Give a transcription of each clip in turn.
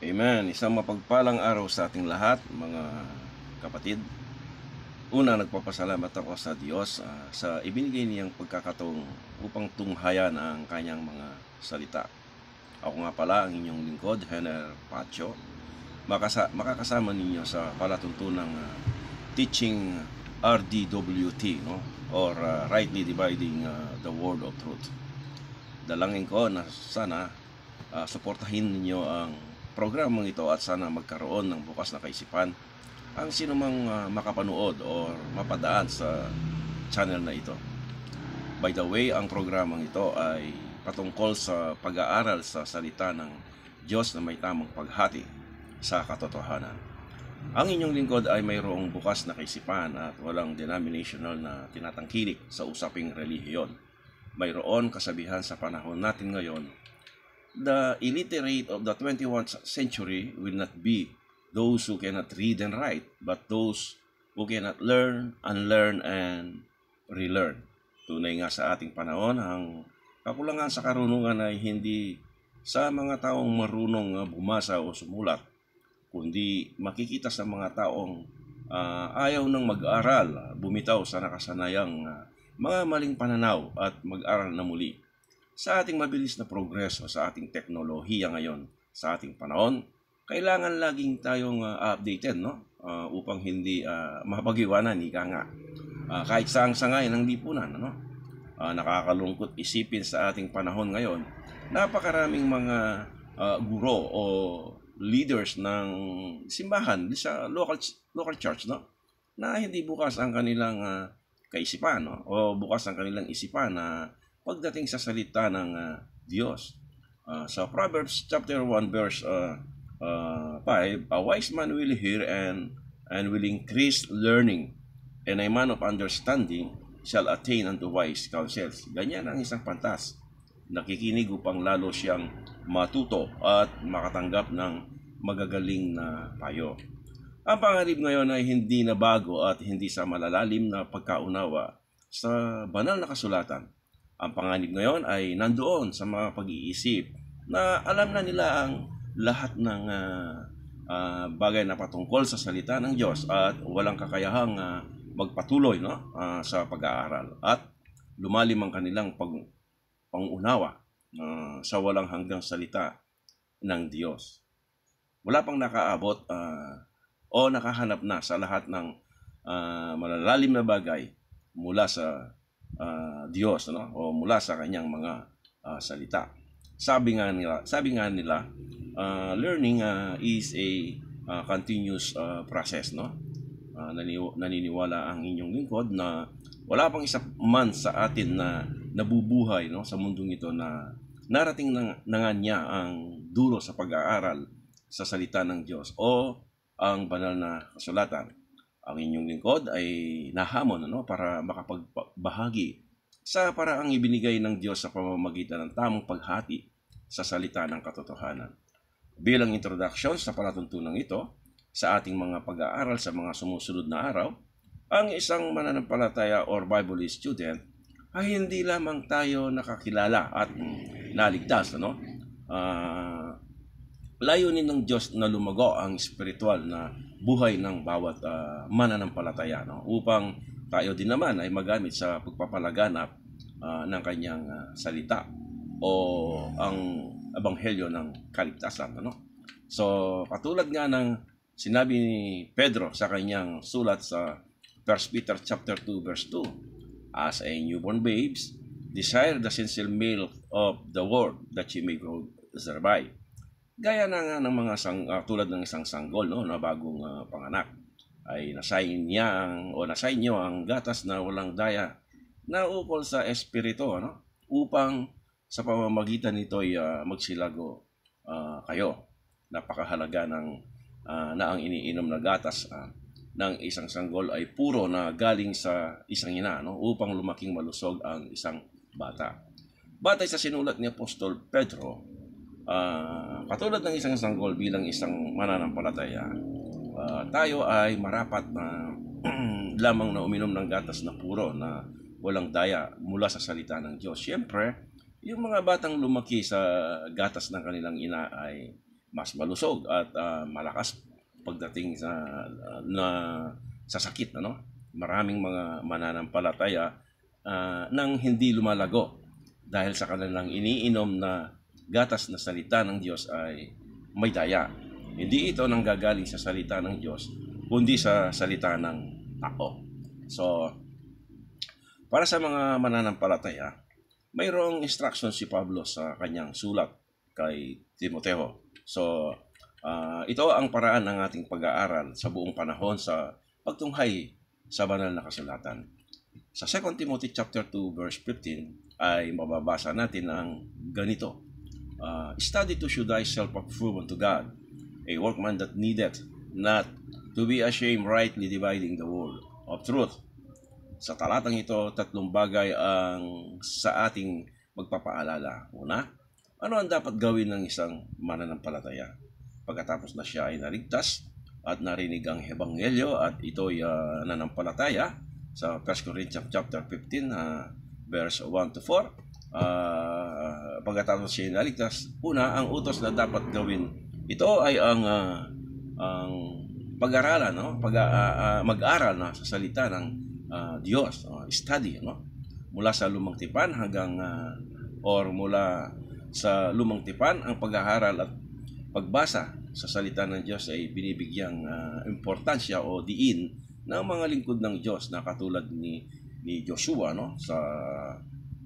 Amen. Isang mapagpalang araw sa ating lahat, mga kapatid. Una, nagpapasalamat ako sa Diyos sa ibinigay niyang pagkakataong upang tunghayan ang kanyang mga salita. Ako nga pala ang inyong lingkod, Henner Pacho. Makakasama ninyo sa palatuntunang teaching RDWT, no? Or Rightly Dividing the Word of Truth. Dalangin ko na sana suportahin ninyo ang programang ito at sana magkaroon ng bukas na kaisipan ang sinumang makapanood o mapadaan sa channel na ito. By the way, ang programang ito ay patungkol sa pag-aaral sa salita ng Diyos na may tamang paghati sa katotohanan. Ang inyong lingkod ay mayroong bukas na kaisipan at walang denominational na tinatangkilik sa usaping relihiyon. Mayroon kasabihan sa panahon natin ngayon, the illiterate of the 21st century will not be those who cannot read and write, but those who cannot learn, unlearn, and relearn. Tunay nga sa ating panahon, ang kakulangan sa karunungan ay hindi sa mga taong marunong bumasa o sumulat, kundi makikita sa mga taong ayaw ng mag-aral, bumitaw sa nakasanayang mga maling pananaw at mag-aral na muli. Sa ating mabilis na progreso sa ating teknolohiya ngayon, sa ating panahon, kailangan laging tayong updated, no? Upang hindi mapag-iwanan, ika nga. Kahit saang sangay ng lipunan, no? Nakakalungkot isipin sa ating panahon ngayon, napakaraming mga guro o leaders ng simbahan sa local church, no? Na hindi bukas ang kanilang kaisipan, no? O bukas ang kanilang isipan na pagdating sa salita ng Diyos. Sa Proverbs chapter 1 verse 5, a wise man will hear and will increase learning, and a man of understanding shall attain unto wise counsels. Ganyan ang isang pantas. Nakikinig upang lalo siyang matuto at makatanggap ng magagaling na payo. Ang panganib ngayon ay hindi na bago at hindi sa malalalim na pagkaunawa sa banal na kasulatan. Ang panganib ngayon ay nandoon sa mga pag-iisip na alam na nila ang lahat ng bagay na patungkol sa salita ng Diyos at walang kakayahang magpatuloy, no? Sa pag-aaral at lumalim ang kanilang pangunawa sa walang hanggang salita ng Diyos. Wala pang nakaabot o nakahanap na sa lahat ng malalalim na bagay mula sa Diyos, no? O mula sa kanyang mga salita. Sabi nga nila, learning is a continuous process, no? Naniniwala ang inyong lingkod na wala pang isa man sa atin na nabubuhay, no, sa mundong ito na narating na nga niya ang dulo sa pag-aaral sa salita ng Diyos o ang banal na kasulatan. Ang inyong lingkod ay nahamon, no, para makapagbahagi sa paraang ibinigay ng Diyos sa pamamagitan ng tamang paghati sa salita ng katotohanan. Bilang introduction sa palatuntunan ito, sa ating mga pag-aaral sa mga sumusunod na araw, ang isang mananampalataya or Bible student ay hindi lamang tayo nakakilala at naligtas, no? Layunin ng Diyos na lumago ang spiritual na buhay ng bawat mananampalataya, no? Upang tayo din naman ay magamit sa pagpapalaganap ng kanyang salita o ang ebanghelyo ng kaligtasan, ano? So, katulad nga ng sinabi ni Pedro sa kanyang sulat sa 1 Peter chapter 2 verse 2, as a newborn babes, desire the sincere milk of the word that ye may grow thereby. Gaya na nga ng mga tulad ng isang sanggol, no, na bagong panganak, ay nasayin nyo ang gatas na walang daya na ukol sa espiritu, no, upang sa pamamagitan nito ay magsilago kayo. Napakahalaga na ang iniinom na gatas ng isang sanggol ay puro na galing sa isang ina, no, upang lumaking malusog ang isang bata. Batay sa sinulat ni Apostol Pedro, katulad ng isang sanggol bilang isang mananampalataya, tayo ay marapat na lamang na uminom ng gatas na puro na walang daya mula sa salita ng Diyos. Siyempre, yung mga batang lumaki sa gatas ng kanilang ina ay mas malusog at malakas pagdating sa sakit, ano? Maraming mga mananampalataya nang hindi lumalago dahil sa kanilang iniinom na gatas na salita ng Diyos ay may daya. Hindi ito nanggagaling sa salita ng Diyos, kundi sa salita ng tao. So, para sa mga mananampalataya, mayroong instruction si Pablo sa kanyang sulat kay Timoteo. So, ito ang paraan ng ating pag-aaral sa buong panahon sa pagtunghay sa banal na kasulatan. Sa 2 Timothy chapter 2 verse 15 ay mababasa natin ang ganito. Study to show thyself approved unto God, a workman that needeth not to be ashamed, rightly dividing the word of truth. Sa talatang ito, 3 bagay ang sa ating magpapaalala. Una, ano ang dapat gawin ng isang mananampalataya? Pagkatapos na siya ay naligtas at narinig ang ebanghelyo at ito'y nanampalataya, sa 1 Corinthians chapter 15 verse 1 to 4, pagkatapos siya ay naligtas, una, ang utos na dapat gawin, ito ay ang pag-aralan, no? Mag-aral na sa salita ng Diyos, study, no? Mula sa lumang tipan hanggang mula sa lumang tipan, ang pag-aaral at pagbasa sa salita ng Diyos ay binibigyang importansya o diin ng mga lingkod ng Diyos na katulad ni Joshua, no?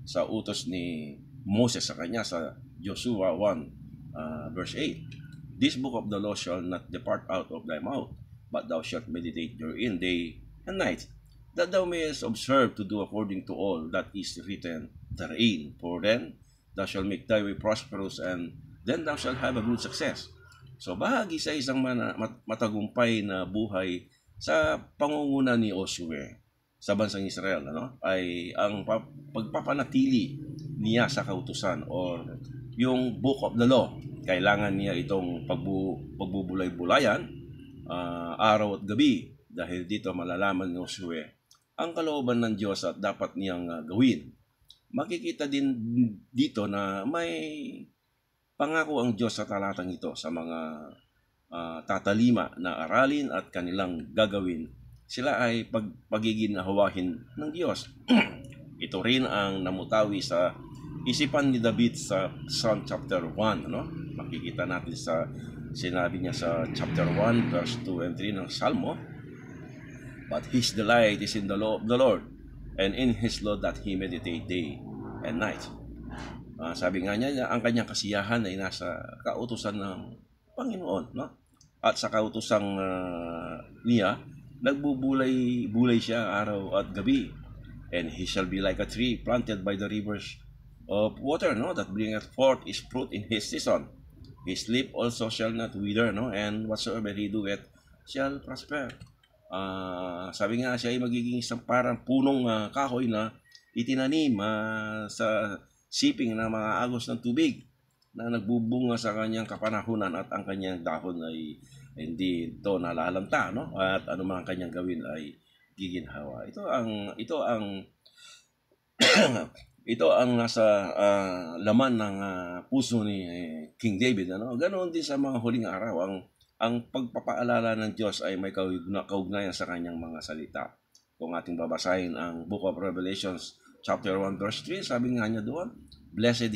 Sa utos ni Moses sa kanya sa Joshua 1 verse 8. This book of the law shall not depart out of thy mouth, but thou shalt meditate therein day and night, that thou mayest observe to do according to all that is written therein. For then thou shalt make thy way prosperous, and then thou shalt have a good success. So bahagi sa isang matagumpay na buhay sa pangunguna ni Josue sa bansang Israel, ano, ay ang pagpapanatili niya sa kautusan or yung book of the law. Kailangan niya itong pagbubulay-bulayan araw at gabi, dahil dito malalaman ni Josue ang kalooban ng Diyos at dapat niyang gawin. Makikita din dito na may pangako ang Diyos sa talatang ito sa mga tatalima na aralin at kanilang gagawin. Sila ay pagiginahawahin ng Diyos. Ito rin ang namutawi sa isipan ni David sa Psalm chapter 1. No? Makikita natin sa sinabi niya sa chapter 1 verse 2 and 3 ng Salmo. But his delight is in the law of the Lord, and in his law that he meditate day and night. Sabi nga niya, ang kanyang kasiyahan ay nasa kautusan ng Panginoon, no? At sa kautusan niya, nagbubulay siya araw at gabi. And he shall be like a tree planted by the rivers of water, no? That bringeth forth his fruit in his season. His leaf also shall not wither, no? And whatsoever he doeth shall prosper. Sabi nga siya ay magiging isang parang punong kahoy na itinanim sa siping ng mga agos ng tubig na nagbubunga sa kanyang kapanahunan at ang kanyang dahon ay hindi ito nalalanta, no? At anumang kanyang gawin ay giginhawa. Ito ang nasa laman ng puso ni King David, ano? Ganoon din sa mga huling araw, ang pagpapaalala ng Diyos ay may kaugnayan sa kanyang mga salita. Kung ating babasahin ang Book of Revelations chapter 1 verse 3, sabi nga niya doon, Blessed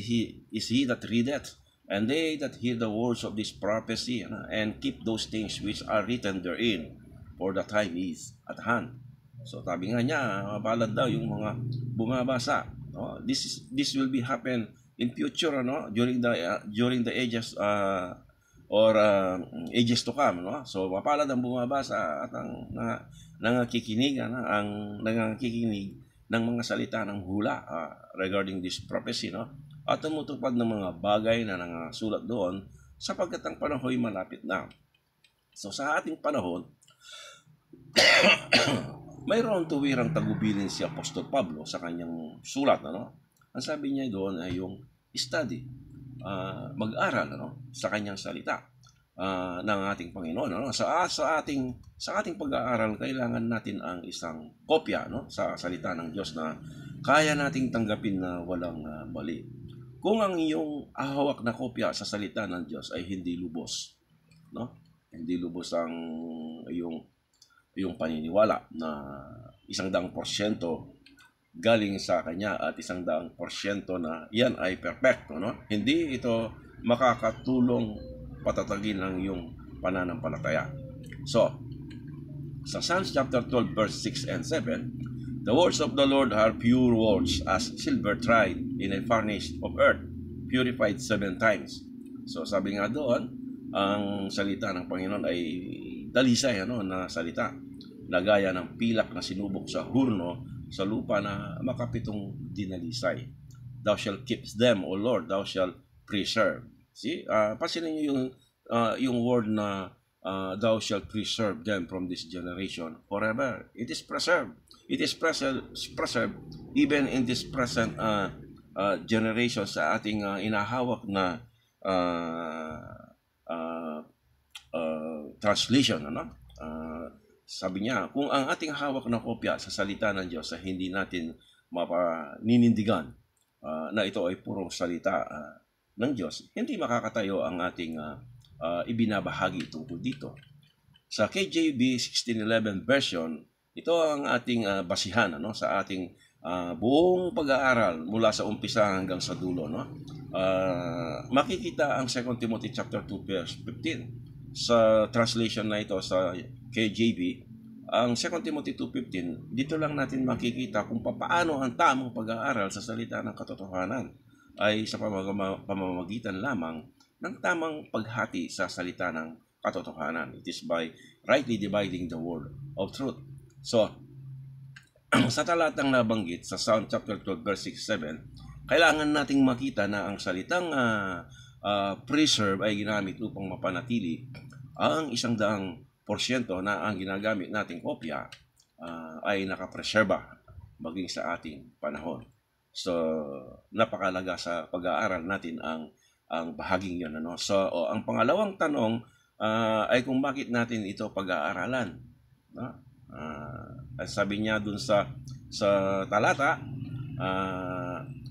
is he that readeth, and they that hear the words of this prophecy, and keep those things which are written therein, for the time is at hand. So sabi nga niya, mapalad daw yung mga bumabasa. No? This will be happen in future, no? during the ages ages to come, no? So mapalad ang bumabasa at ang nangakikinig ng mga salita ng hula regarding this prophecy, no? At tumutupad ng mga bagay na nangasulat doon sapagkat ang panahon ay malapit na. So sa ating panahon, mayroon tuwirang tagubilin si Apostol Pablo sa kanyang sulat, ano? Ang sabi niya doon ay yung study, mag-aral, ano, sa kanyang salita ng ating Panginoon, ano? Sa ating pag-aaral, kailangan natin ang isang kopya, no, sa salita ng Diyos na kaya nating tanggapin na walang mali. kung ang iyong hawak na kopya sa salita ng Diyos ay hindi lubos, no? Hindi lubos ang iyong paniniwala na 100% galing sa Kanya at 100% na yan ay perpekto, no? Hindi ito makakatulong patatagin ang iyong pananampalataya. So, sa Psalms chapter 12 verse 6 and 7, the words of the Lord are pure words as silver tried in a furnace of earth, purified 7 times. So sabi nga doon, ang salita ng Panginoon ay dalisay na salita, na gaya ng pilak na sinubok sa hurno sa lupa na makapitong dinalisay. Thou shalt keep them, O Lord, thou shalt preserve. See, pansinin niyo yung word na thou shalt preserve them from this generation forever. It is preserved. It is preserved even in this present generation sa ating inahawak na translation. Sabi niya, kung ang ating hawak na kopya sa salita ng Diyos ay hindi natin mapaninindigan na ito ay purong salita ng Diyos, hindi makakatayo ang ating ibinabahagi tungkol dito. Sa KJV 1611 version, ito ang ating basihan sa ating buong pag-aaral mula sa umpisa hanggang sa dulo. Makikita ang 2 Timothy chapter 2 verse 15. Sa translation na ito sa KJV, ang 2 Timothy 2:15, dito lang natin makikita kung paano ang tamang pag-aaral sa salita ng katotohanan ay sa pamamagitan lamang ng tamang paghati sa salita ng katotohanan. It is by rightly dividing the word of truth. So, sa talatang nabanggit sa Psalm chapter 12 verse 6-7, kailangan nating makita na ang salitang preserve ay ginamit upang mapanatili ang 100% na ang ginagamit nating kopya ay nakapreserba maging sa ating panahon. So, napakalaga sa pag-aaral natin ang bahaging yun. So, ang pangalawang tanong ay kung bakit natin ito pag-aaralan. Sabi niya dun sa talata,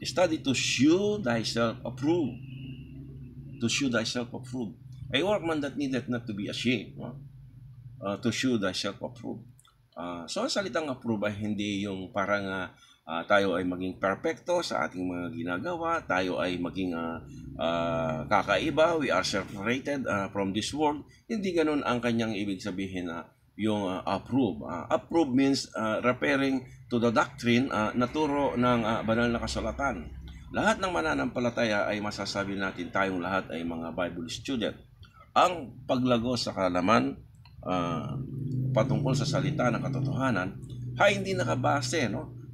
study to shew thyself approved. To shew thyself approved. A workman that needeth not to be ashamed. To shew thyself approved. So, ang salitang approve ay hindi yung parang tayo ay maging perfecto sa ating mga ginagawa, tayo ay maging kakaiba, we are separated from this world. Hindi ganun ang kanyang ibig sabihin na yung approve. Approve means referring to the doctrine na turo ng banal na kasulatan. Lahat ng mananampalataya ay masasabi natin tayong lahat ay mga Bible student. Ang paglago sa kaalaman patungkol sa salita ng katotohanan ay hindi nakabase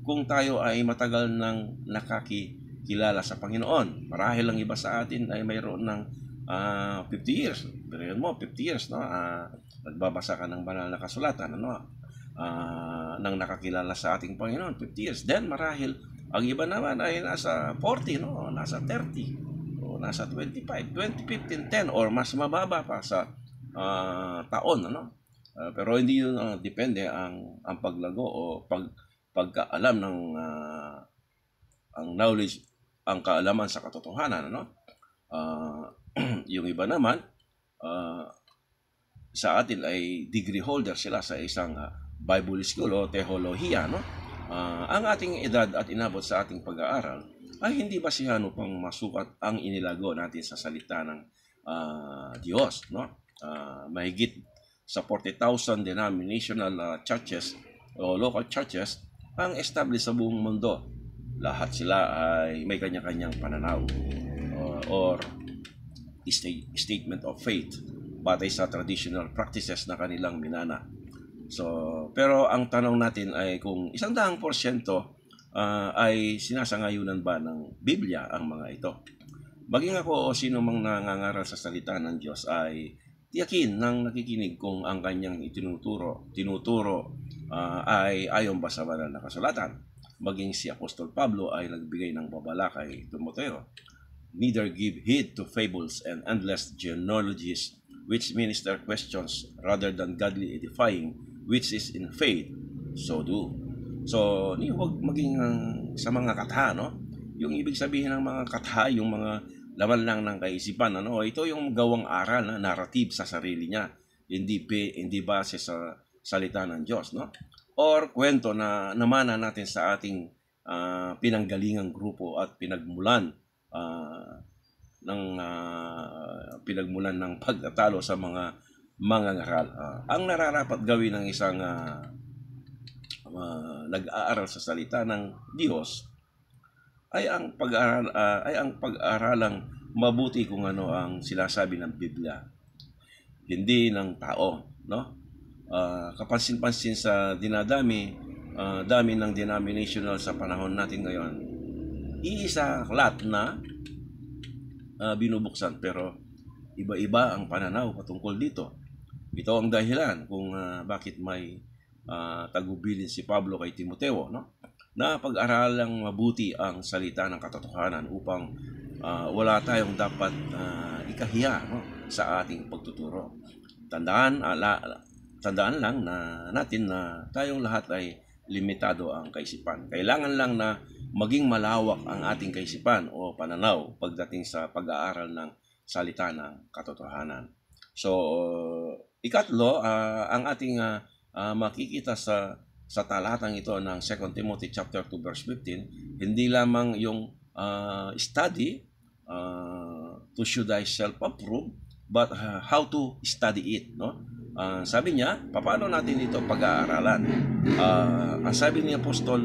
kung tayo ay matagal nang nakakilala sa Panginoon. Marahil ang iba sa atin ay mayroon ng 50 years. Pero mo, 50 years, nagbabasa ka ng banal na kasulatan, nang nakakilala sa ating Panginoon, 50 years. Then, marahil, ang iba naman ay nasa 40, nasa 30, o nasa 25, 20, 15, 10, or mas mababa pa sa taon, pero hindi yun depende ang paglago o pagkaalam ng ang knowledge, ang kaalaman sa katotohanan, yung iba naman sa atin ay degree holder sila sa isang Bible school o teolohiya, ang ating edad at inabot sa ating pag-aaral ay hindi basihan upang masukat ang inilago natin sa salita ng Diyos, mahigit sa 40,000 denominational churches o local churches ang established sa buong mundo. Lahat sila ay may kanya-kanyang pananaw or statement of faith batay sa traditional practices na kanilang minana. So, pero ang tanong natin ay kung 100% ay sinasangayunan ba ng Biblia ang mga ito. Maging ako o sino mang nangangaral sa salita ng Diyos ay tiyakin ng nakikinig kung ang kanyang tinuturo ay ayon ba sa banal na kasulatan. Maging si Apostol Pablo ay nagbigay ng babala kay Timoteo. Neither give heed to fables and endless genealogies which minister questions rather than godly edifying which is in faith, so do. So, huwag maging sa mga katha, yung ibig sabihin ng mga katha, yung mga laman lang ng kaisipan, ano, ito yung gawang aral na narrative sa sarili niya, hindi base sa salita ng Diyos, no? Or kwento na namana natin sa ating pinanggalingang grupo at pinagmulan ng pagtatalo sa mga mangangaral. Ang nararapat gawin ng isang nag-aaral sa salita ng Diyos ay ang pag-aaralang mabuti kung ano ang sinasabi ng Biblia, hindi ng tao, no? Kapansin-pansin sa dami ng denominational sa panahon natin ngayon, iisa aklat na binubuksan, pero iba-iba ang pananaw patungkol dito. Ito ang dahilan kung bakit may tagubilin si Pablo kay Timoteo, no? Na pag-aralang mabuti ang salita ng katotohanan upang wala tayong dapat ikahiya, no, sa ating pagtuturo. Tandaan lang na natin na tayong lahat ay limitado ang kaisipan. Kailangan lang na maging malawak ang ating kaisipan o pananaw pagdating sa pag-aaral ng salita ng katotohanan. So, ikatlo, ang ating makikita sa talatang ito ng 2 Timothy chapter 2 verse 15, hindi lamang yung study to show thyself approved, but how to study it, no? Sabi niya, paano natin ito pag-aaralan? Ang sabi ni Apostol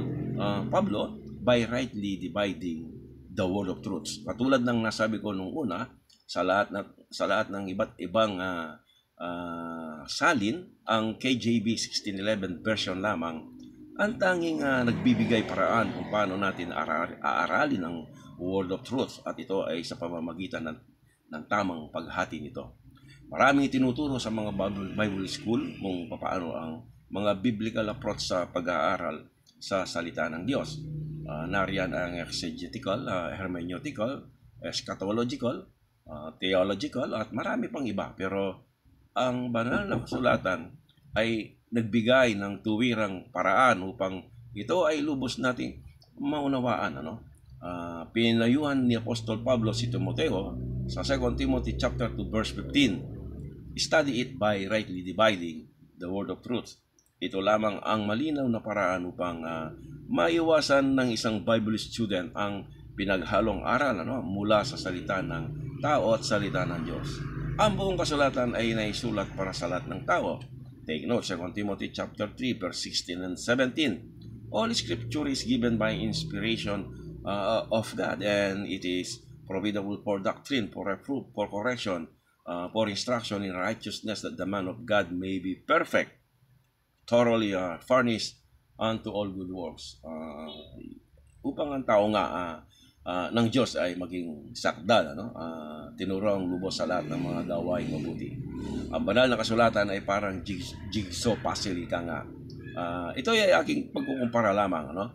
Pablo, by rightly dividing the word of truth. Katulad ng nasabi ko nung una, sa lahat ng iba't ibang salin, ang KJV 1611 version lamang ang tanging nagbibigay paraan kung paano natin aaralin ang word of truth, at ito ay sa pamamagitan ng tamang paghati nito. Maraming itinuturo sa mga Bible school kung paano ang mga biblical approach sa pag-aaral sa salita ng Diyos. Nariyan ang exegetical, hermeneutical, eschatological, theological, at marami pang iba. Pero ang banal na kasulatan ay nagbigay ng tuwirang paraan upang ito ay lubos nating maunawaan, ano? Pinayuhan ni Apostol Pablo si Timoteo sa 2 Timothy chapter 2 verse 15. Study it by rightly dividing the word of truth. Ito lamang ang malinaw na paraan upang maiwasan ng isang Bible student ang pinaghalong aral, ano, mula sa salita ng tao at salita ng Diyos. Ang buong kasulatan ay naisulat para sa lahat ng tao. Take note, 2 Timothy chapter 3 verse 16 and 17. All scripture is given by inspiration of God, and it is profitable for doctrine, for reproof, for correction, for instruction in righteousness, that the man of God may be perfect, thoroughly furnished unto all good works. Upang ang tao nga ng Diyos ay maging sakdal, ano? Tinuro ang lubos sa lahat ng mga gawaing mabuti. Ang banal na kasulatan ay parang jigsaw puzzle, ika nga. Ito ay aking pagkukumpara lamang, ano?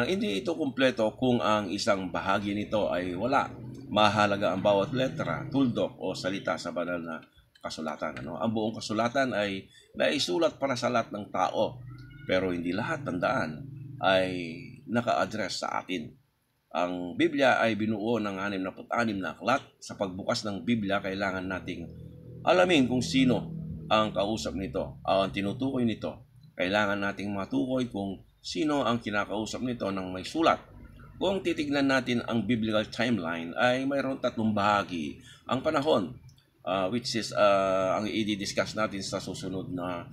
Hindi ito kumpleto kung ang isang bahagi nito ay wala. Mahalaga ang bawat letra, tuldok o salita sa banal na kasulatan, ano? Ang buong kasulatan ay naisulat para sa lahat ng tao, pero hindi lahat, tandaan, ay naka-address sa atin. Ang Biblia ay binuo ng 66 na aklat. Sa pagbukas ng Biblia, kailangan nating alamin kung sino ang kausap nito, ang tinutukoy nito. Kailangan nating matukoy kung sino ang kinakausap nito ng may sulat. Kung titignan natin ang biblical timeline, ay mayroon 3 bahagi. Ang panahon, which is ang i-discuss natin sa susunod na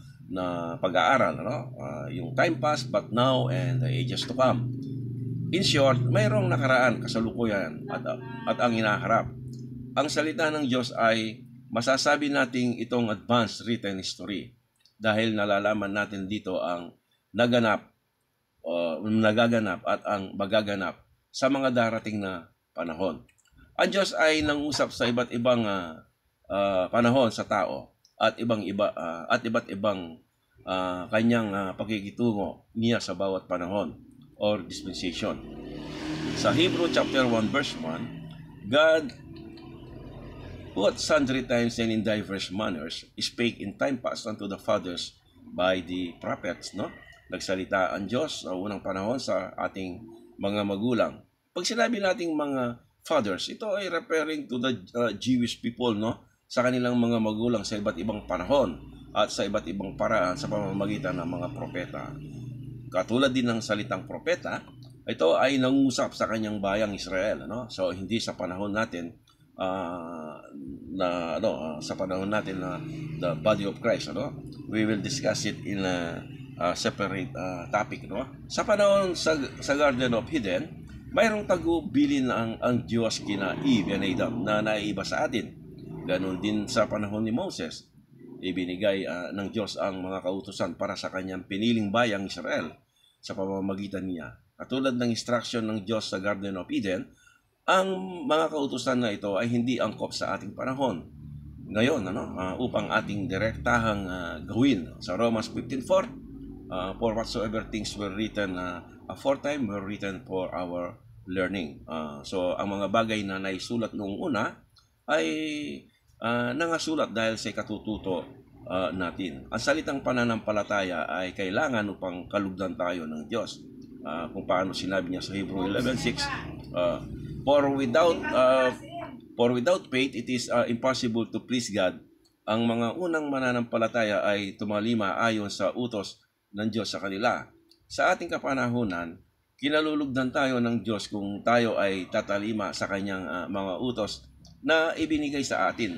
pag-aaral, no? Yung time past, but now, and the ages to come. In short, mayroong nakaraan, kasalukuyan, at ang hinaharap. Ang salita ng Diyos ay masasabi nating itong advanced written history dahil nalalaman natin dito ang nagaganap at ang magaganap sa mga darating na panahon. Ang Diyos ay nangusap sa iba't ibang panahon sa tao at iba't ibang kanyang pakikitungo niya sa bawat panahon or dispensation. Sa Hebrew chapter 1 verse 1, God, who at sundry times and in diverse manners spake in time past unto the fathers by the prophets, no? Nagsalita ang Diyos sa unang panahon sa ating mga magulang. Pag sinabi nating mga fathers, ito ay referring to the Jewish people, no? Sa kanilang mga magulang sa iba't ibang panahon at sa iba't ibang paraan sa pamamagitan ng mga propeta. Katulad din ng salitang propeta, ito ay nangusap sa kanyang bayang Israel, no? So hindi sa panahon natin sa panahon natin na the body of Christ, ano? We will discuss it in a separate topic, no? Sa panahon sa Garden of Eden, mayroong tagubilin ang Diyos kina Eve and Adam na naiiba sa atin. Ganon din sa panahon ni Moses. Ibinigay ng Diyos ang mga kautusan para sa kanyang piniling bayang Israel sa pamamagitan niya. Katulad ng instruction ng Diyos sa Garden of Eden, ang mga kautusan na ito ay hindi angkop sa ating panahon. Ngayon, upang ating direktahang gawin. Sa Romans 15:4, for whatsoever things were written aforetime were written for our learning. So, ang mga bagay na naisulat noong una ay nangasulat dahil sa katututo natin. Ang salitang pananampalataya ay kailangan upang kalugdan tayo ng Diyos. Kung paano sinabi niya sa Hebrew 11:6, For without faith, it is impossible to please God. Ang mga unang mananampalataya ay tumalima ayon sa utos ng Diyos sa kanila. Sa ating kapanahunan, kinalulugdan tayo ng Diyos kung tayo ay tatalima sa kanyang mga utos na ibinigay sa atin.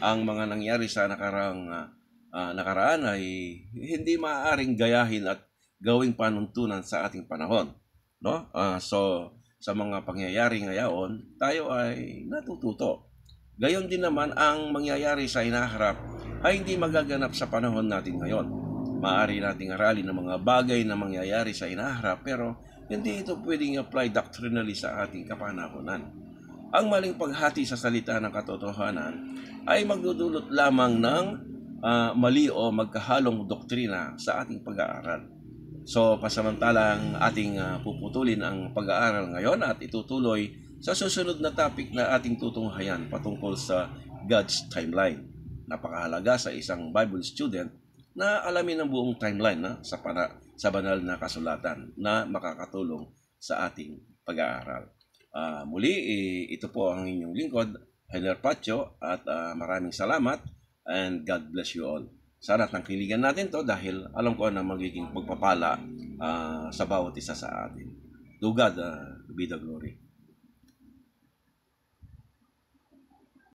Ang mga nangyari sa nakaraan ay hindi maaaring gayahin at gawing panuntunan sa ating panahon, no? So sa mga pangyayari ngayon, tayo ay natututo. Gayon din naman ang mangyayari sa hinaharap ay hindi magaganap sa panahon natin ngayon. Maaari nating aralin ng mga bagay na mangyayari sa hinaharap pero hindi ito pwedeng apply doctrinally sa ating kapanahonan. Ang maling paghati sa salita ng katotohanan ay magdudulot lamang ng mali o magkahalong doktrina sa ating pag-aaral. So, pasamantalang ating puputulin ang pag-aaral ngayon at itutuloy sa susunod na topic na ating tutunghayan patungkol sa God's timeline. Napakahalaga sa isang Bible student na alamin ang buong timeline sa banal na kasulatan na makakatulong sa ating pag-aaral. Muli, ito po ang inyong lingkod, Heller Pacho, at maraming salamat and God bless you all. Sana tangkiligan natin to dahil alam ko na magiging pagpapala sa bawat isa sa atin. To God be the glory.